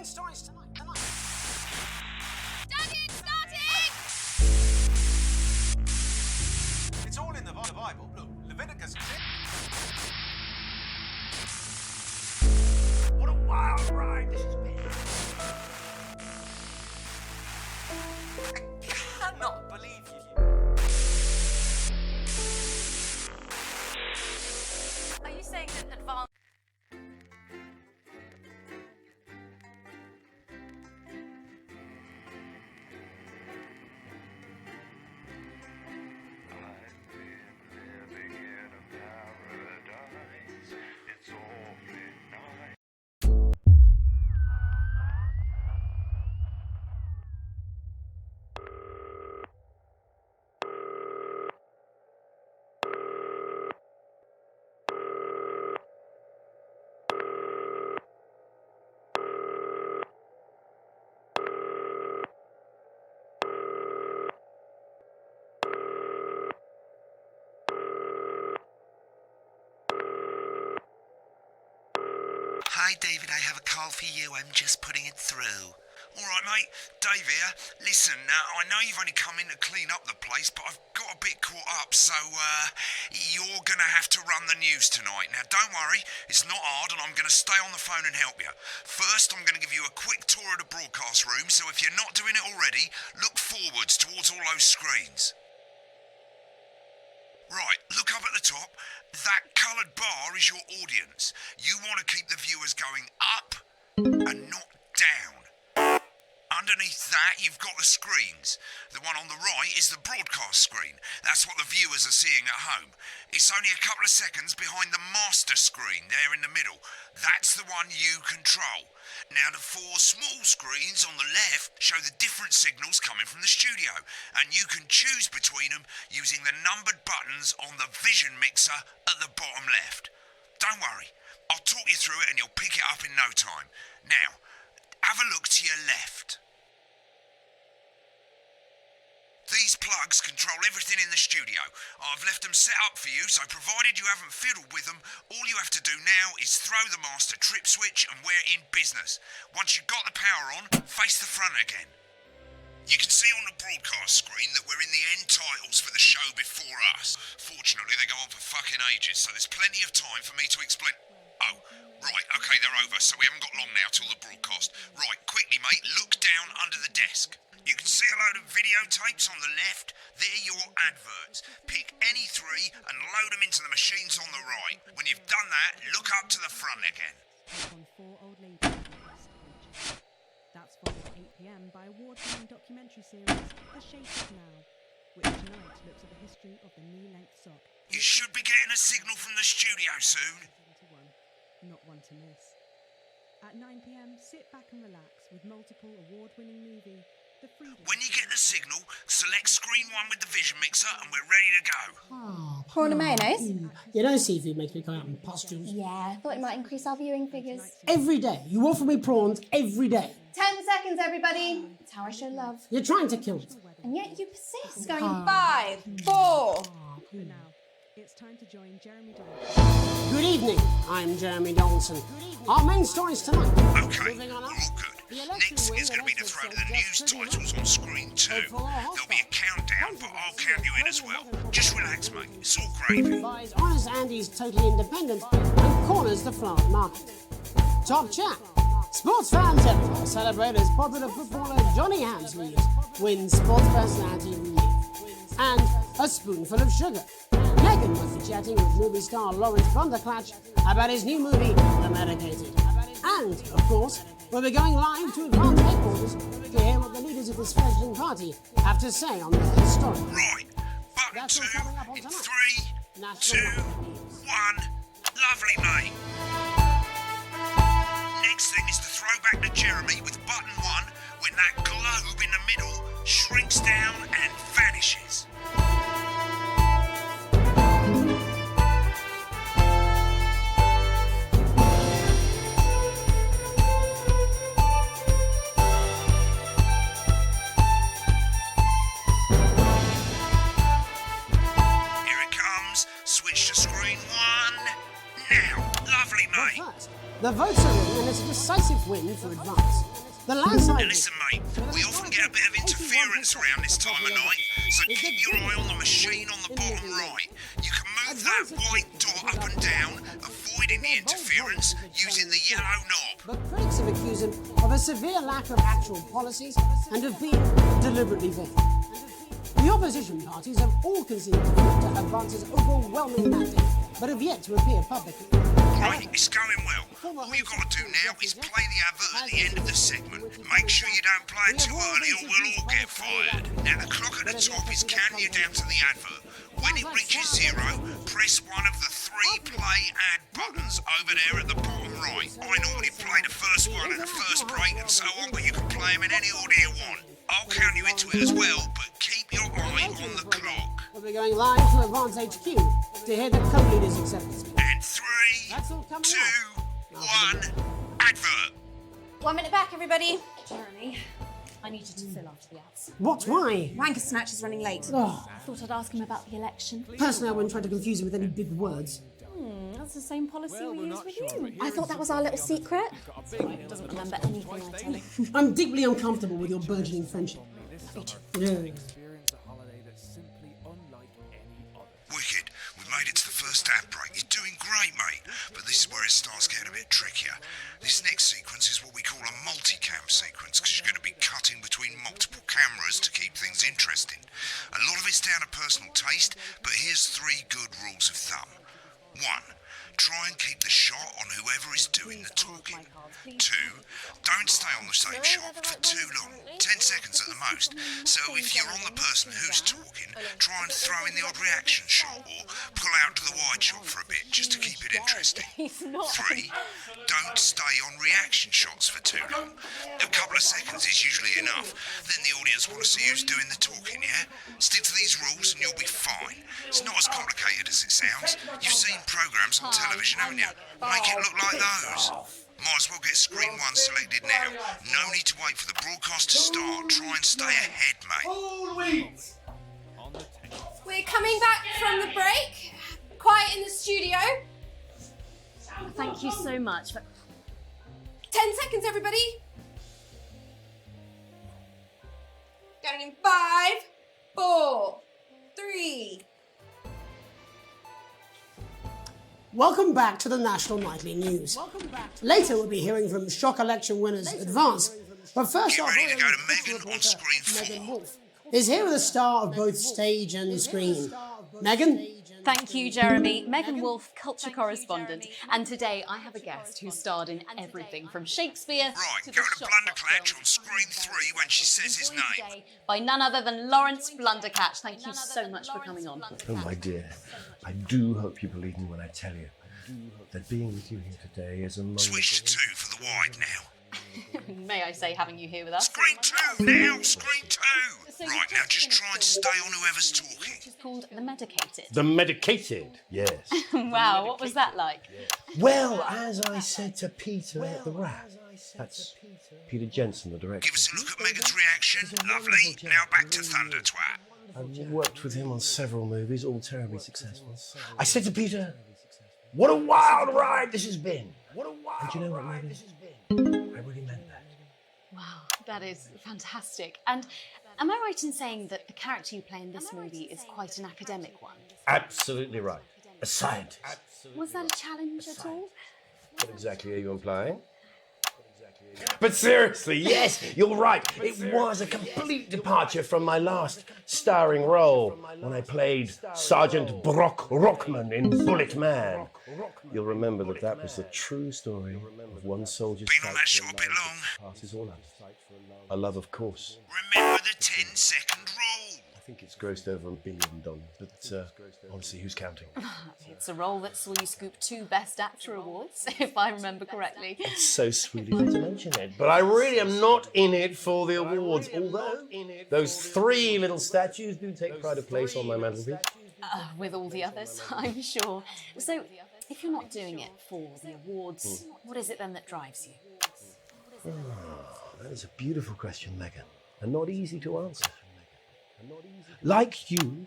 main stories tonight. Starting! It's all in the Bible. Look, Leviticus. What a wild ride this has been. I cannot believe you. Are you saying that advanced... Hi, David, I have a call for you. I'm just putting it through. All right, mate. Dave here. Listen, I know you've only come in to clean up the place, but I've got a bit caught up, so, you're going to have to run the news tonight. Now, don't worry, it's not hard, and I'm going to stay on the phone and help you. First, I'm going to give you a quick tour of the broadcast room, so if you're not doing it already, look forwards towards all those screens. Right, look up at the top. That coloured bar is your audience. You want to keep the viewers going up and not down. Underneath that, you've got the screens. The one on the right is the broadcast screen. That's what the viewers are seeing at home. It's only a couple of seconds behind the master screen there in the middle. That's the one you control. Now, the four small screens on the left show the different signals coming from the studio, and you can choose between them using the numbered buttons on the vision mixer at the bottom left. Don't worry, I'll talk you through it and you'll pick it up in no time. Now, have a look to your left. These plugs control everything in the studio. I've left them set up for you, so provided you haven't fiddled with them, all you have to do now is throw the master trip switch and we're in business. Once you've got the power on, face the front again. You can see on the broadcast screen that we're in the end titles for the show before us. Fortunately, they go on for fucking ages, so there's plenty of time for me to explain... Oh, right, okay, they're over, so we haven't got long now till the broadcast. Right, quickly, mate, look down under the desk. You can see a load of videotapes on the left. They're your adverts. Pick any three and load them into the machines on the right. When you've done that, look up to the front again. On 4 Old Ladies. That's followed at 8 p.m. by award-winning documentary series A Shape of Now, which tonight looks at the history of the knee-length sock. You should be getting a signal from the studio soon. 71. Not one to miss. At 9 p.m, sit back and relax with multiple award-winning movie The Freedom. When you get the signal, select screen 1 with the vision mixer and we're ready to go. Prawn and mayonnaise? You know seafood makes me go out in pustules. Yeah, thought it might increase our viewing figures. Every day. You offer me prawns every day. 10 seconds, everybody. That's how I show love. You're trying to kill me. And yet you persist, going 5, 4. But now, it's time to join Jeremy Dawson. Good evening. I'm Jeremy Dawson. Our main stories tonight. Okay, Moving on all up. good. Next is going to be the throw to the news titles on screen 2. There'll be a countdown, but I'll count you in as well. Just relax, mate. It's all gravy. Buys Honest Andy's Totally Independent and corners the Florida market. Top chat. Sports fans everywhere celebrate as popular footballer Johnny Hamsleys wins Sports Personality of the Year. And a spoonful of sugar. Megan will be chatting with movie star Lawrence Bonderclatch about his new movie, The Medicated. And, of course, we'll be going live to advance headquarters to hear what the leaders of this fledgling party have to say on this historic. Right, button That's 2 all coming up on in tonight. 3, 2, National News. 1. Lovely, mate. Next thing is to throw back to Jeremy with button 1 when that globe in the middle shrinks down and vanishes. Here it comes. Switch to screen 1. Now. Lovely, mate. But first, the votes are in and it's a decisive win for advance. The landslide. Now listen, mate, we often get a bit of interference around this time of night, so keep your eye on the machine on the bottom right. You can move that white dot up and down, avoiding the interference using the yellow knob. But critics have accused him of a severe lack of actual policies and of being deliberately vague. The opposition parties have all conceded to Advance's overwhelming mandate, but have yet to appear publicly. Right, it's going well. All you've got to do now is play the advert at the end of the segment. Make sure you don't play it too early or we'll all get fired. Now the clock at the top is counting you down to the advert. When it reaches 0, press one of the 3 play ad buttons over there at the bottom right. I normally play the first one at the first break and so on, but you can play them in any order you want. I'll count you into it as well, but keep your eye on the clock. We'll be going live to Advance HQ to hear the co-leader's acceptance. And 3, 2, 1, advert. 1 minute back, everybody. Jeremy, I need you to fill after the ads. What? Why? Wanker Snatch is running late. Oh, I thought I'd ask him about the election. personally, I wouldn't try to confuse him with any big words. That's the same policy we use with you. I thought that was our little secret. He doesn't remember anything I tell him. I'm deeply uncomfortable with your burgeoning friendship. Me too. Yeah. Wicked, we've made it to the first ad break. You're doing great, mate. But this is where it starts getting a bit trickier. This next sequence is what we call a multicam sequence, because you're going to be cutting between multiple cameras to keep things interesting. A lot of it's down to personal taste, but here's 3 good rules of thumb. 1. Try and keep the shot on whoever is doing the talking. 2. Don't stay on the same shot for too long, 10 seconds at the most. So if you're on the person who's talking, try and throw in the odd reaction shot or pull out to the wide shot for a bit just to keep it interesting. 3. Don't stay on reaction shots for too long. A couple of seconds is usually enough. Then the audience want to see who's doing the talking, yeah? Stick to these rules and you'll be fine. It's not as complicated as it sounds. You've seen programmes on television, haven't you? Make it look like those. Might as well get screen 1 selected now. No need to wait for the broadcast to start. Try and stay ahead, mate. We're coming back from the break. Quiet in the studio. Thank you so much. 10 seconds, everybody. Going in 5, 4, 3. Welcome back to the National Nightly News. Later, we'll be hearing from shock election winners Advance. But first Get off, ready to go to Megan on screen 4. Megan Wolf is here with a star of both stage and screen. Megan? Thank you, Jeremy. Megan Wolf, culture correspondent. And today I have a guest who starred in everything from Shakespeare Right, to go the to Shop Blunderclatch films. on screen 3 when she says his Joined name. today by none other than Lawrence Blundercatch. Thank you so much for coming on. Oh, my dear, I do hope you believe me when I tell you that being with you here today is among Switch to 2 for the wide now. May I say, having you here with us? Screen 2 now, screen 2. So Right, now just try and stay on whoever's talking. Which is called The Medicated. the medicated. Yes. Wow, what was that like? Well, as I said to Peter at the Rat, that's Peter Jensen, the director. Give us a look at Megan's reaction. Lovely. Now back to Thunder Twat. I've worked with him on several movies, all terribly successful. I said to Peter, "What a wild ride this has been!" And you know what, Megan? I really meant that. Wow, that is fantastic. And am I right in saying that the character you play in this movie is quite an academic one? Absolutely right. A scientist. Was that a challenge at all? What exactly are you implying? But seriously, yes, you're right. It was a complete departure from my last starring role when I played Sergeant Brock Rockman in Bullet Man. You'll remember that was the true story of one soldier's Been on that show a bit long. passes all others. A love, of course. Remember the 10-second rule. I think it's grossed over $1 billion, but honestly, who's counting? It's a role that saw you scoop 2 Best Actor awards, if I remember correctly. It's so sweet of you to mention it, but I really am not in it for the awards, although those 3 little statues do take pride of place on my mantelpiece. With all the others, I'm sure. So, if you're not doing it for the awards, what is it then that drives you? That is a beautiful question, Megan, and not easy to answer. Like you,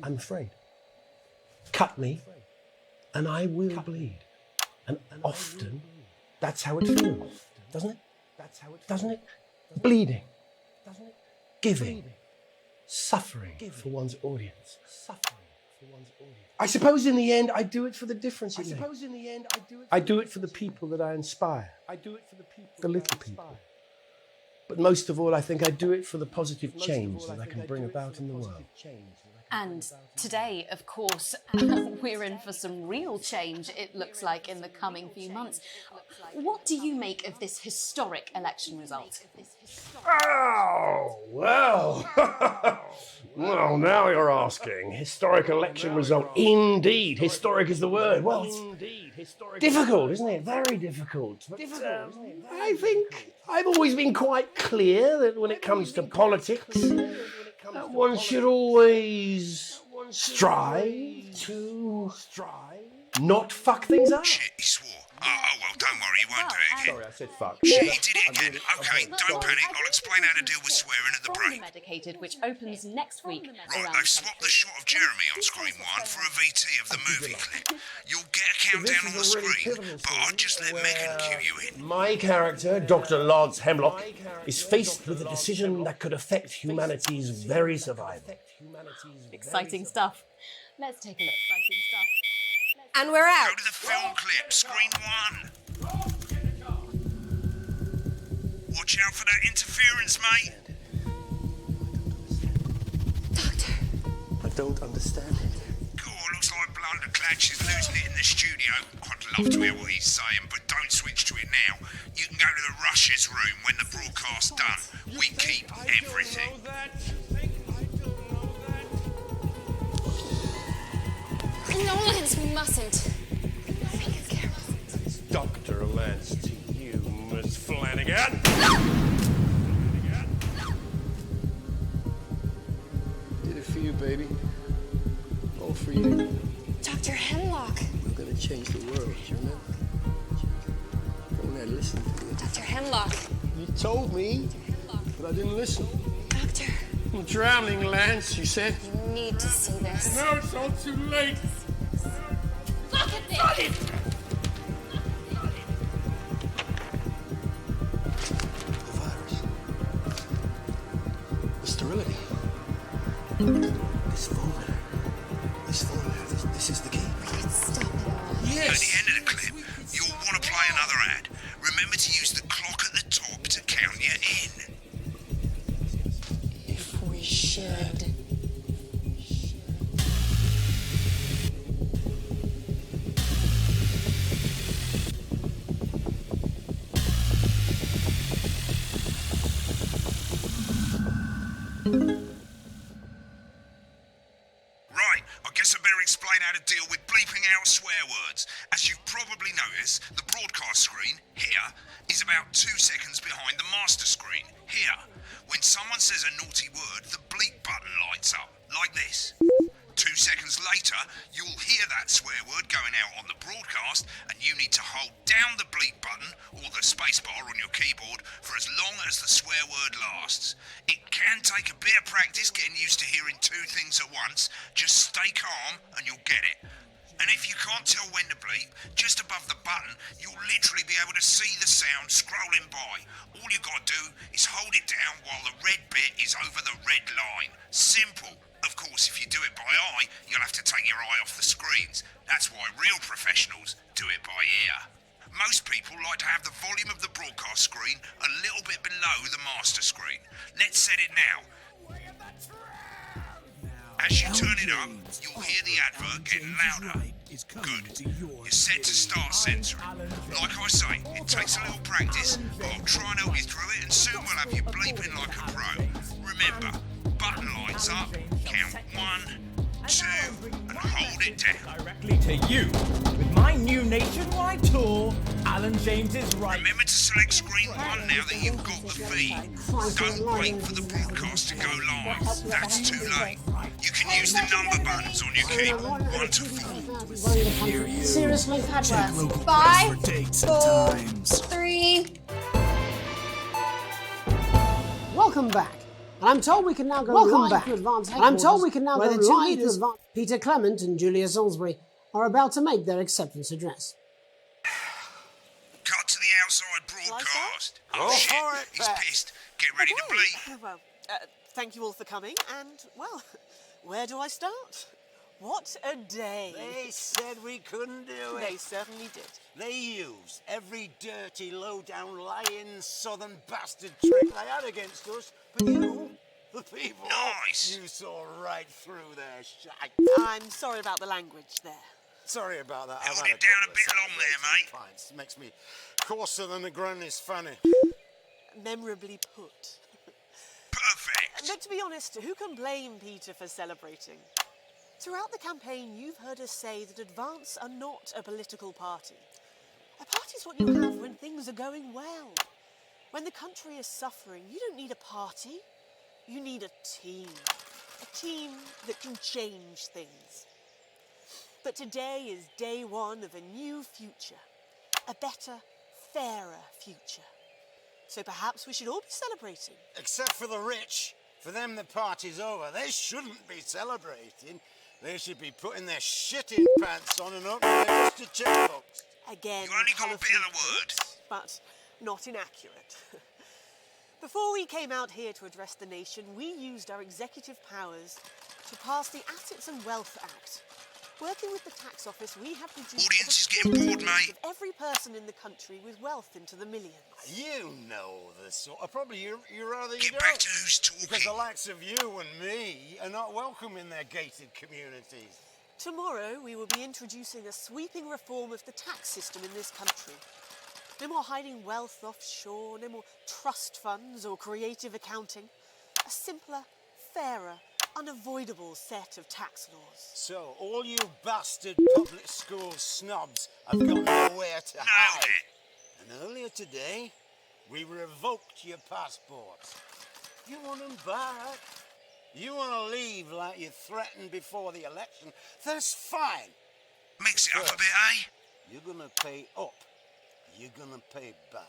I'm afraid. Cut me, and I will bleed. And often, that's how it feels, doesn't it? doesn't it? Bleeding, giving, suffering for one's audience. I suppose in the end I do it for the difference it makes. I do it for the people that I inspire. The little people. But most of all, I think I do it for the positive change that I can bring about in the world. And today, of course, we're in for some real change, it looks like, in the coming few months. What do you make of this historic election result? Oh, well. Well, now you're asking. Historic election result. Indeed. Historic is the word. Well, it's difficult, isn't it? Very difficult. But, I think I've always been quite clear that when it comes to politics, one should always strive to not fuck things up. Shit, he swore. Oh, well, don't worry, he won't do it again. Sorry, I said fuck. Shit, he did it again. Okay, don't panic. I'll explain how to deal with swearing at the break. Medicated, which opens next week. Right, they've swapped the shot of Jeremy on screen 1 for a VT of the movie clip. You'll get a countdown on the screen, but I'll just let Megan cue you in. My character, Dr. Lance Hemlock, is faced with a decision that could affect humanity's very survival. Exciting stuff. Let's take a look. Exciting stuff. And we're out. Go to the film clip, screen 1. Watch out for that interference, mate. Doctor. I don't understand it. Cool, looks like Blunderclatch is losing it in the studio. I'd love to hear what he's saying, but don't switch to it now. You can go to the Russia's room when the broadcast's done. We keep everything. No, Lance, we mustn't. Dr. Lance to you, Miss Flanagan. Did it for you, baby. All for you. Dr. Hemlock. We're gonna change the world, you remember? Don't I listen to you? Dr. Hemlock. You told me, but I didn't listen. Doctor. I'm drowning, Lance, you said. You need to see this. No, it's all too late. Look at this! The virus. The sterility. This formula, this is the key. Stop it all. At the end of the clip, you'll want to play another ad. Remember to use the clock at the top to count you in. If we should. Right, I guess I better explain how to deal with bleeping out swear words. As you've probably noticed, the broadcast screen, here, is about 2 seconds behind the master screen, here. When someone says a naughty word, the bleep button lights up, like this. 2 seconds later, you'll hear that swear word going out on the broadcast, and you need to hold down the bleep button, or the spacebar on your keyboard, for as long as the swear word lasts. It can take a bit of practice getting used to hearing 2 things at once. Just stay calm, and you'll get it. And if you can't tell when to bleep, just above the button, you'll literally be able to see the sound scrolling by. All you gotta do is hold it down while the red bit is over the red line. Simple. Of course, if you do it by eye, you'll have to take your eye off the screens. That's why real professionals do it by ear. Most people like to have the volume of the broadcast screen a little bit below the master screen. Let's set it now. As you turn it up, you'll hear the advert getting louder. Good. You're set to start censoring. Like I say, it takes a little practice, but I'll try and help you through it, and soon we'll have you bleeping like a pro. Remember, button lights up, count 1, 2, and hold it down. Directly to you with my new nationwide tour, Alan James's right. Remember to select screen 1 now that you've got the feed. Don't wait for the broadcast to go live. That's too late. You can use the number buttons on your keyboard, 1 to 4. Seriously, Padworth. 5, 4, 3. Welcome back. And I'm told we can now go live to advance headquarters. And I'm told we can now go live to advance. Peter Clement and Julia Salisbury are about to make their acceptance address. Cut to the outside broadcast. cast. Go shit, for it, he's Pat. pissed. Get ready to bleed. Well, thank you all for coming, and, well, where do I start? What a day. They said we couldn't do it. They certainly did. They used every dirty, low-down, lying southern bastard trick they had against us. But you, the people, Nice. you saw right through their shite. I'm sorry about the language there. Sorry about that. Held I've had it down couple a of bit long there, celebrating mate. pints. Makes me coarser than a granny's fanny. Memorably put. Perfect. But to be honest, who can blame Peter for celebrating? Throughout the campaign, you've heard us say that Advance are not a political party. A party's what you have when things are going well. When the country is suffering, you don't need a party. You need a team. A team that can change things. But today is day one of a new future. A better, fairer future. So perhaps we should all be celebrating. Except for the rich. For them, the party's over. They shouldn't be celebrating. They should be putting their shitting pants on and opening their just a checkbooks. Again, You only got a bit of the colourfully word. put, but not inaccurate. Before we came out here to address the nation, we used our executive powers to pass the Assets and Wealth Act. Working with the tax office, we have reduced Audience is over getting 40% bored, mate. of every person in the country with wealth into the millions. You know the sort of... Probably you rather you Get don't. back to who's Because the talking. likes of you and me are not welcome in their gated communities. Tomorrow, we will be introducing a sweeping reform of the tax system in this country. No more hiding wealth offshore, no more trust funds or creative accounting. A simpler, fairer, unavoidable set of tax laws. So, all you bastard public school snobs have got nowhere to hide. Nailed it. And earlier today, we revoked your passports. You want them back? You want to leave like you threatened before the election? That's fine. Mix it up a bit, eh? You're going to pay up. You're going to pay back.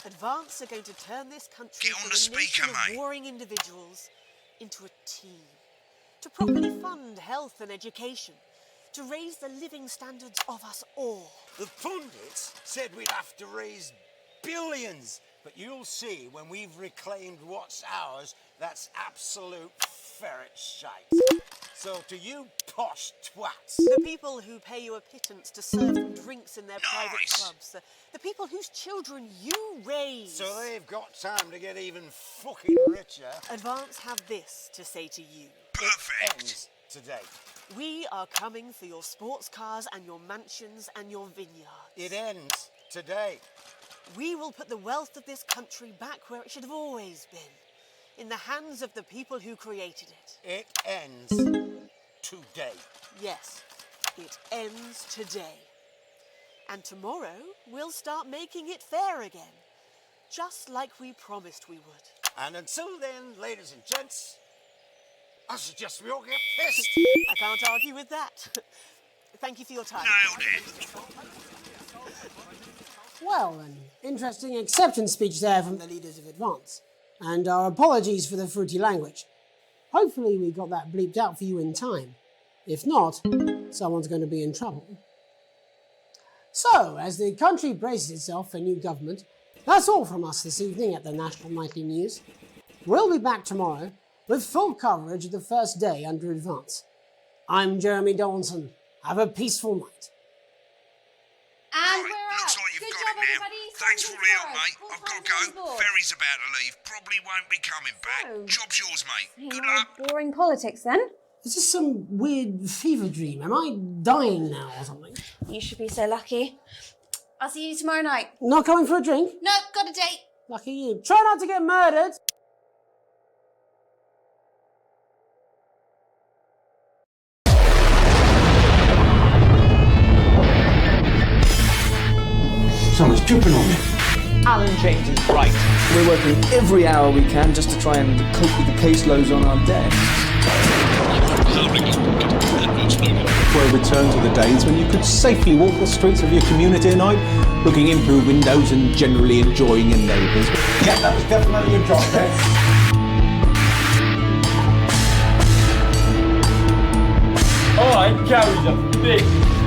Advance are going to turn this country Get on from the a speaker, nation of mate. warring individuals into a team. To properly fund health and education. To raise the living standards of us all. The pundits said we'd have to raise billions. But you'll see when we've reclaimed what's ours, that's absolute ferret shite. So to you posh twats, The people who pay you a pittance to serve them drinks in their private Nice. clubs. The people whose children you raise. so they've got time to get even fucking richer. Advance have this to say to you. Perfect. Ends today. We are coming for your sports cars and your mansions and your vineyards. It ends today. We will put the wealth of this country back where it should have always been. In the hands of the people who created it. It ends today. Yes, it ends today. And tomorrow, we'll start making it fair again. Just like we promised we would. And until then, ladies and gents, I suggest we all get pissed. I can't argue with that. Thank you for your time. Nailed it. Well, an interesting acceptance speech there from the leaders of Advance. And our apologies for the fruity language. Hopefully we got that bleeped out for you in time. If not, someone's going to be in trouble. So, as the country braces itself for new government, that's all from us this evening at the National Nightly News. We'll be back tomorrow with full coverage of the first day under Advance. I'm Jeremy Donaldson. Have a peaceful night. And Right, we're looks out. like you've Good got job, it now. everybody. Thanks for all the help, Tomorrow. mate. Full I've got to time go. on board. Ferry's about to leave. Probably won't be coming back. Oh. Job's yours, mate. Good You know, luck. boring politics then. Is this some weird fever dream? Am I dying now or something? You should be so lucky. I'll see you tomorrow night. Not coming for a drink? No, got a date. Lucky you. Try not to get murdered. Someone's dripping on me. Alan James is right. We're working every hour we can just to try and cope with the caseloads on our desk. For a return to the days when you could safely walk the streets of your community at night, looking in through windows and generally enjoying your neighbours. Yeah, that was definitely a job there. I, Gary's a big,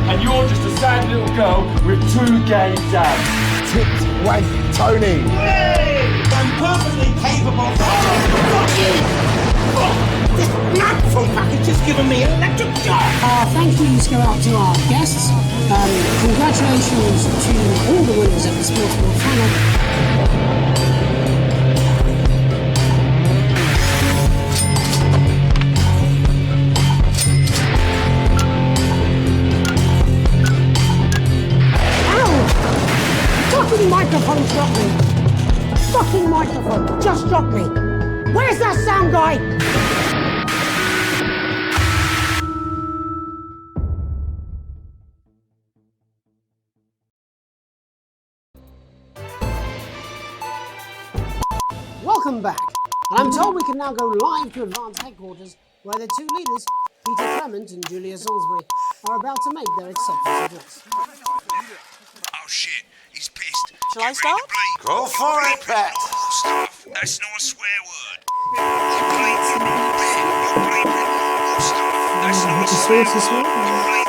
and you're just a sad little girl with 2 gay dads. Tit, wag, Tony. I'm perfectly capable. This mouthful package has given me electric shock. Thank yous go out to our guests. Congratulations to all the winners of the Sports Ball final. Fucking microphone dropped me. Fucking microphone just dropped me. Where's that sound guy? Welcome back. And I'm told we can now go live to Advanced Headquarters, where the two leaders, Peter Clement and Julia Salisbury, are about to make their acceptance address. Oh shit, he's pissed. Shall I start? Go for it, Pat. Stuff. That's not a swear word. You're bleeping. You're bleeping. Stuff. That's not a swear word. You're bleeping.